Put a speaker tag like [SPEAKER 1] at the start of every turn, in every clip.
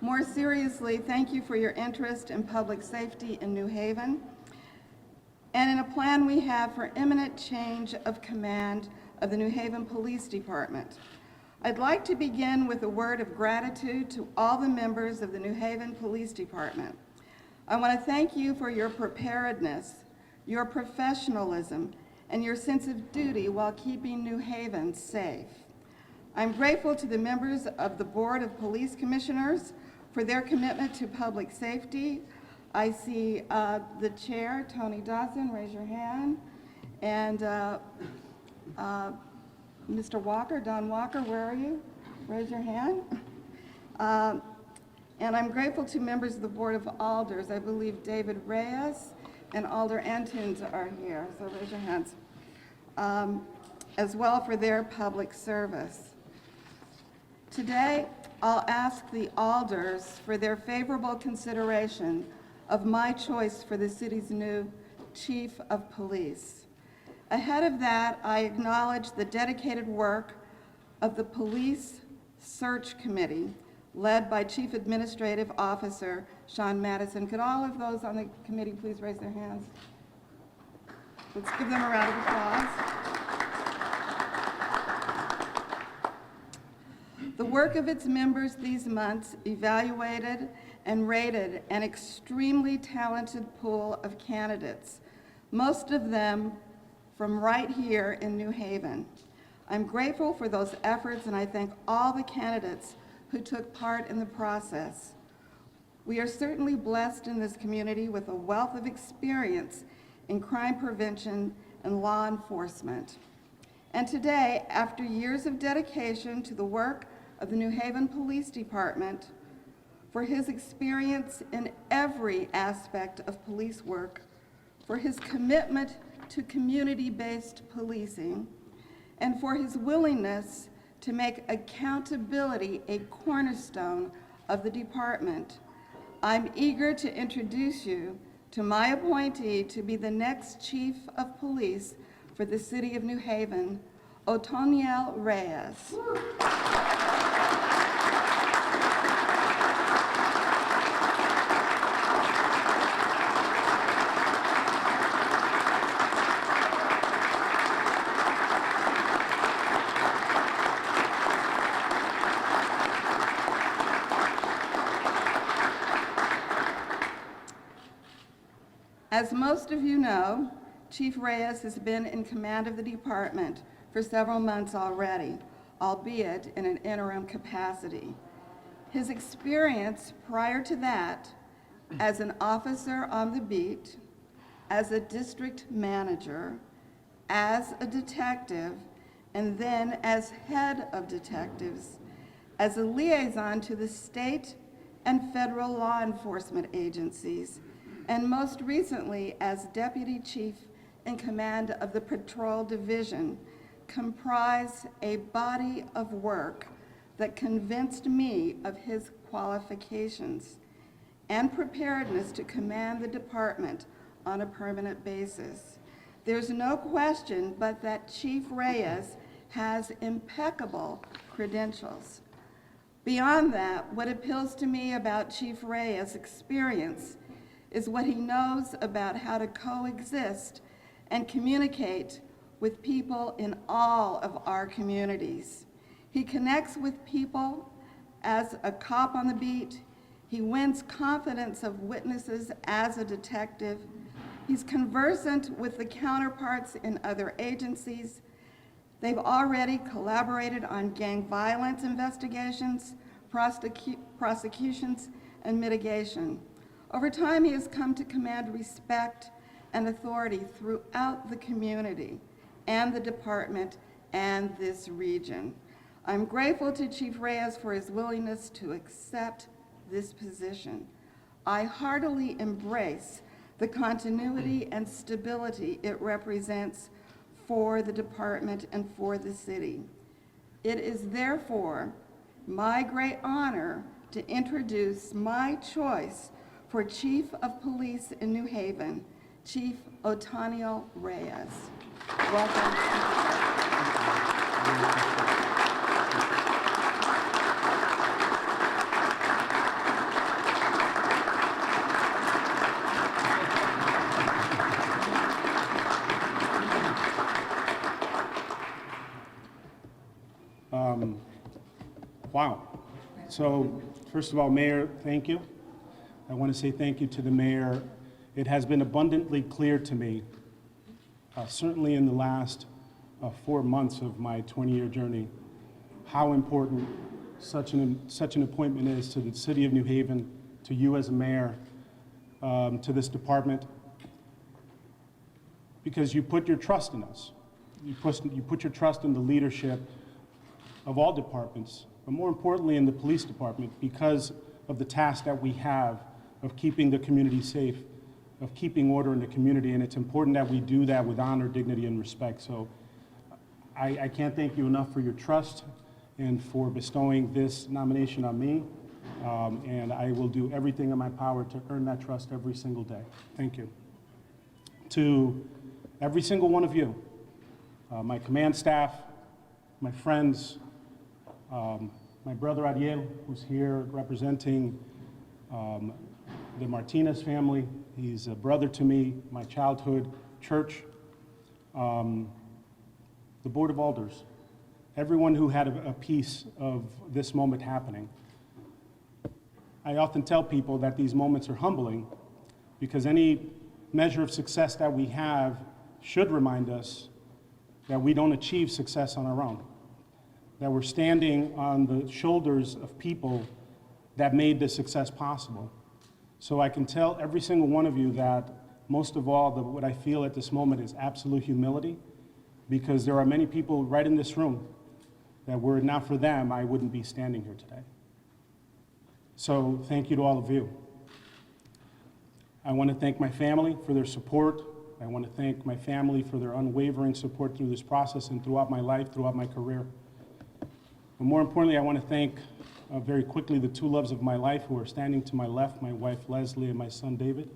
[SPEAKER 1] More seriously, thank you for your interest in public safety in New Haven and in a plan we have for imminent change of command of the New Haven Police Department. I'd like to begin with a word of gratitude to all the members of the New Haven Police Department. I want to thank you for your preparedness, your professionalism, and your sense of duty while keeping New Haven safe. I'm grateful to the members of the Board of Police Commissioners for their commitment to public safety. I see the chair, Tony Dawson, raise your hand, and Mr. Walker, Don Walker, where are you? Raise your hand. And I'm grateful to members of the Board of Alders. I believe David Reyes and Alder Antunes are here, so raise your hands. As well for their public service. Today, I'll ask the Alders for their favorable consideration of my choice for the city's new Chief of Police. Ahead of that, I acknowledge the dedicated work of the Police Search Committee, led by Chief Administrative Officer Sean Madison. Could all of those on the committee please raise their hands? Let's give them a round of applause. The work of its members these months evaluated and rated an extremely talented pool of candidates, most of them from right here in New Haven. I'm grateful for those efforts, and I thank all the candidates who took part in the process. We are certainly blessed in this community with a wealth of experience in crime prevention and law enforcement. And today, after years of dedication to the work of the New Haven Police Department, for his experience in every aspect of police work, for his commitment to community-based policing, and for his willingness to make accountability a cornerstone of the department, I'm eager to introduce you to my appointee to be the next Chief of Police for the City of New Haven, Otoniel Reyes. As most of you know, Chief Reyes has been in command of the department for several months already, albeit in an interim capacity. His experience prior to that, as an officer on the beat, as a district manager, as a detective, and then as head of detectives, as a liaison to the state and federal law enforcement agencies, and most recently as Deputy Chief in command of the Patrol Division, comprise a body of work that convinced me of his qualifications and preparedness to command the department on a permanent basis. There's no question but that Chief Reyes has impeccable credentials. Beyond that, what appeals to me about Chief Reyes' experience is what he knows about how to coexist and communicate with people in all of our communities. He connects with people as a cop on the beat. He wins confidence of witnesses as a detective. He's conversant with the counterparts in other agencies. They've already collaborated on gang violence investigations, prosecutions, and mitigation. Over time, he has come to command respect and authority throughout the community and the department and this region. I'm grateful to Chief Reyes for his willingness to accept this position. I heartily embrace the continuity and stability it represents for the department and for the city. It is therefore my great honor to introduce my choice for Chief of Police in New Haven, Chief Otoniel Reyes. Welcome.
[SPEAKER 2] So, first of all, Mayor, thank you. I want to say thank you to the mayor. It has been abundantly clear to me, certainly in the last 4 months of my 20-year journey, how important such an appointment is to the city of New Haven, to you as a mayor, to this department, because you put your trust in us. You put your trust in the leadership of all departments, but more importantly in the police department, because of the task that we have of keeping the community safe, of keeping order in the community, and it's important that we do that with honor, dignity, and respect. So I can't thank you enough for your trust and for bestowing this nomination on me, and I will do everything in my power to earn that trust every single day. Thank you. To every single one of you, my command staff, my friends, my brother Ariel, who's here representing the Martinez family. He's a brother to me, my childhood church, the Board of Alders, everyone who had a piece of this moment happening. I often tell people that these moments are humbling because any measure of success that we have should remind us that we don't achieve success on our own, that we're standing on the shoulders of people that made this success possible. So I can tell every single one of you that most of all, what I feel at this moment is absolute humility, because there are many people right in this room that were it not for them, I wouldn't be standing here today. So thank you to all of you. I want to thank my family for their support. I want to thank my family for their unwavering support through this process and throughout my life, throughout my career. But more importantly, I want to thank very quickly the two loves of my life who are standing to my left, my wife Leslie and my son David.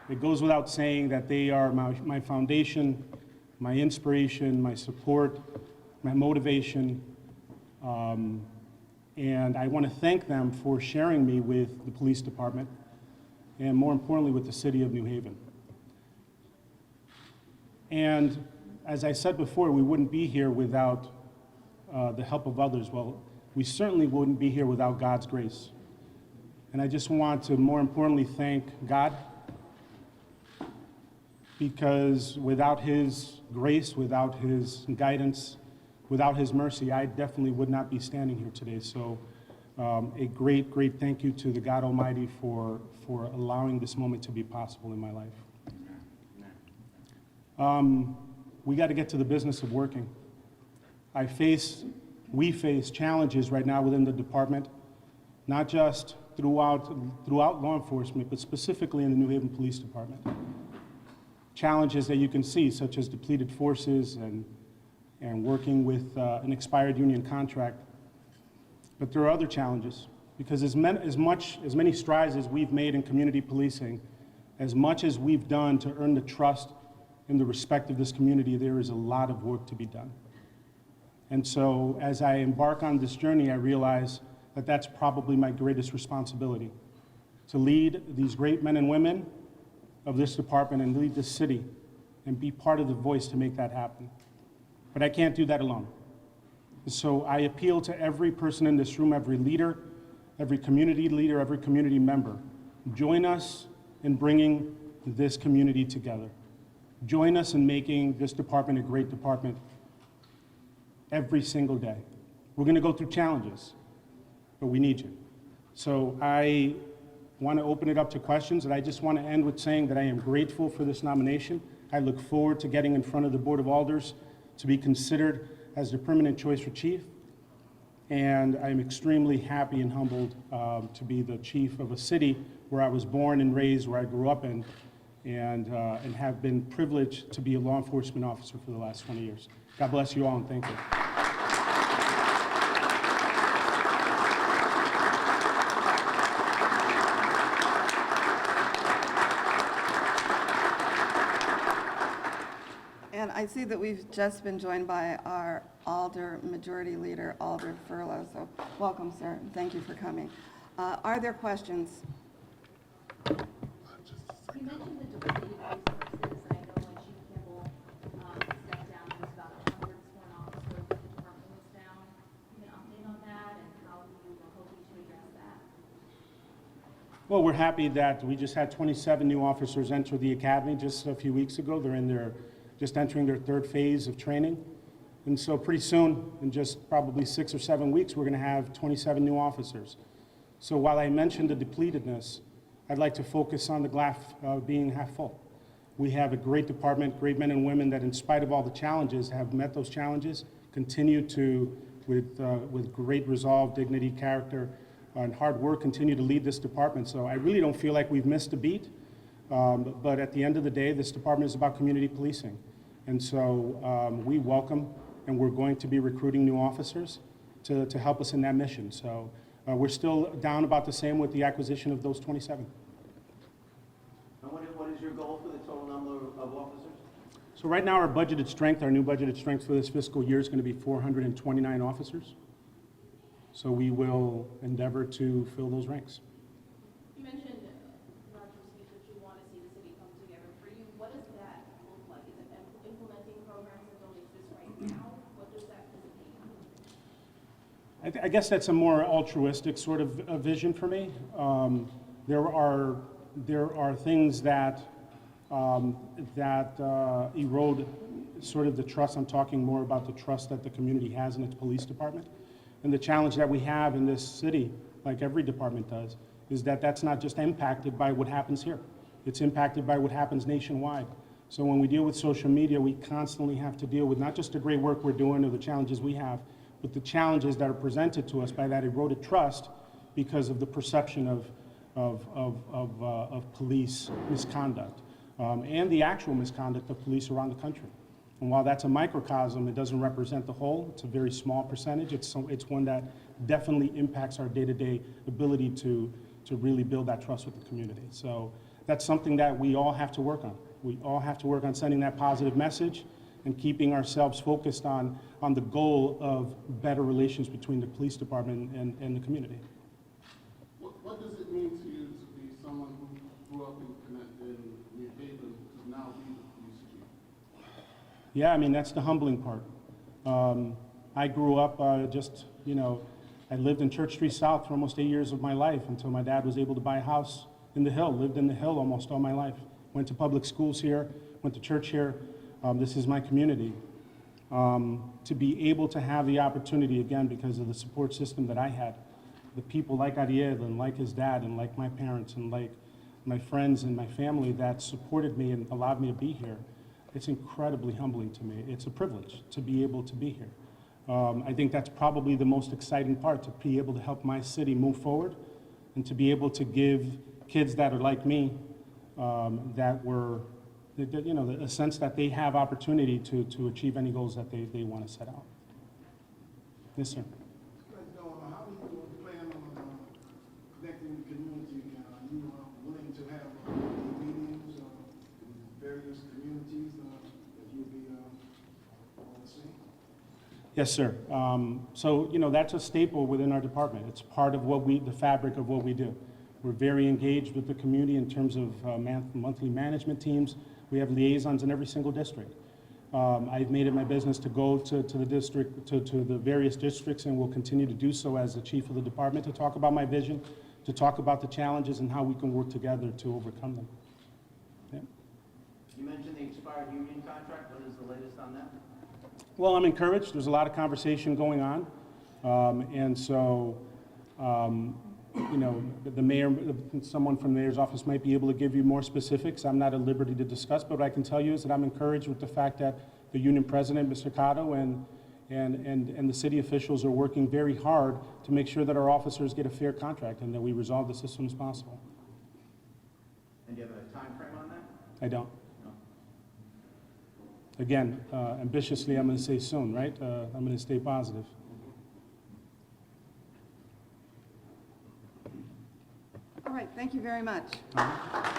[SPEAKER 2] It goes without saying that they are my foundation, my inspiration, my support, my motivation, and I want to thank them for sharing me with the police department, and more importantly with the city of New Haven. And as I said before, we wouldn't be here without the help of others. Well, we certainly wouldn't be here without God's grace. And I just want to more importantly thank God, because without His grace, without His guidance, without His mercy, I definitely would not be standing here today. So a great, great thank you to the God Almighty for allowing this moment to be possible in my life. We got to get to the business of working. We face challenges right now within the department, not just throughout law enforcement, but specifically in the New Haven Police Department. Challenges that you can see, such as depleted forces and working with an expired union contract. But there are other challenges, because as many strides as we've made in community policing, as much as we've done to earn the trust and the respect of this community, there is a lot of work to be done. And so as I embark on this journey, I realize that that's probably my greatest responsibility, to lead these great men and women of this department and lead this city and be part of the voice to make that happen. But I can't do that alone. So I appeal to every person in this room, every leader, every community leader, every community member. Join us in bringing this community together. Join us in making this department a great department every single day. We're going to go through challenges, but we need you. So I want to open it up to questions, and I just want to end with saying that I am grateful for this nomination. I look forward to getting in front of the Board of Alders to be considered as the permanent choice for chief, and I'm extremely happy and humbled to be the chief of a city where I was born and raised, where I grew up in, and have been privileged to be a law enforcement officer for the last 20 years. God bless you all, and thank you.
[SPEAKER 1] And I see that we've just been joined by our Alder Majority Leader, Alder Furlow. So welcome, sir. Thank you for coming. Are there questions?
[SPEAKER 3] You mentioned the depleted
[SPEAKER 2] Well, we're happy that we just had 27 new officers enter the academy just a few weeks ago. They're just entering their third phase of training. And so pretty soon, in just probably 6 or 7 weeks, we're going to have 27 new officers. So while I mentioned the depletedness, I'd like to focus on the glass being half full. We have a great department, great men and women that, in spite of all the challenges, have met those challenges, continue to, with great resolve, dignity, character, and hard work, continue to lead this department. So I really don't feel like we've missed a beat. But at the end of the day, this department is about community policing. And so we welcome, and we're going to be recruiting new officers to help us in that mission. So we're still down about the same with the acquisition of those 27.
[SPEAKER 3] And what is your goal for the total number of officers?
[SPEAKER 2] So right now, our budgeted strength, our new budgeted strength for this fiscal year is going to be 429 officers. So we will endeavor to fill those ranks.
[SPEAKER 4] You mentioned, Roger, speech that you want to see the city come together. For you, what does that look like? Is it implementing programs that don't exist right now? What does that physically mean?
[SPEAKER 2] I guess that's a more altruistic sort of a vision for me. There are things that erode sort of the trust. I'm talking more about the trust that the community has in its police department. And the challenge that we have in this city, like every department does, is that that's not just impacted by what happens here. It's impacted by what happens nationwide. So when we deal with social media, we constantly have to deal with not just the great work we're doing or the challenges we have, but the challenges that are presented to us by that eroded trust because of the perception of police misconduct and the actual misconduct of police around the country. And while that's a microcosm, it doesn't represent the whole. It's a very small percentage. It's one that definitely impacts our day-to-day ability to really build that trust with the community. So that's something that we all have to work on. We all have to work on sending that positive message and keeping ourselves focused on the goal of better relations between the police department and the community.
[SPEAKER 5] What does it mean to you to be someone who grew up in New Haven to now be the police chief?
[SPEAKER 2] Yeah, I mean, that's the humbling part. I grew up I lived in Church Street South for almost 8 years of my life until my dad was able to buy a house in the Hill, lived in the Hill almost all my life. Went to public schools here, went to church here. This is my community. To be able to have the opportunity, again, because of the support system that I had, the people like Ariel and like his dad and like my parents and like my friends and my family that supported me and allowed me to be here, it's incredibly humbling to me. It's a privilege to be able to be here. I think that's probably the most exciting part, to be able to help my city move forward and to be able to give kids that are like me, a sense that they have opportunity to achieve any goals that they want to set out. Yes, sir.
[SPEAKER 5] How do you plan on connecting the community? Are you willing to have meetings in various communities that you'll be overseeing?
[SPEAKER 2] Yes, sir. So, that's a staple within our department. It's part of the fabric of what we do. We're very engaged with the community in terms of monthly management teams. We have liaisons in every single district. I've made it my business to go to the district, to the various districts, and will continue to do so as the chief of the department, to talk about my vision, to talk about the challenges and how we can work together to overcome them. Yeah.
[SPEAKER 3] You mentioned the expired union contract. What is the latest on that?
[SPEAKER 2] Well, I'm encouraged. There's a lot of conversation going on. And so, the mayor, someone from the mayor's office might be able to give you more specifics. I'm not at liberty to discuss, but what I can tell you is that I'm encouraged with the fact that the union president, Mr. Cotto, and the city officials are working very hard to make sure that our officers get a fair contract and that we resolve this as soon as possible.
[SPEAKER 3] And do you have a time frame on that?
[SPEAKER 2] I don't.
[SPEAKER 3] No.
[SPEAKER 2] Again, ambitiously, I'm going to say soon, right? I'm going to stay positive.
[SPEAKER 1] All right, thank you very much.
[SPEAKER 2] All right.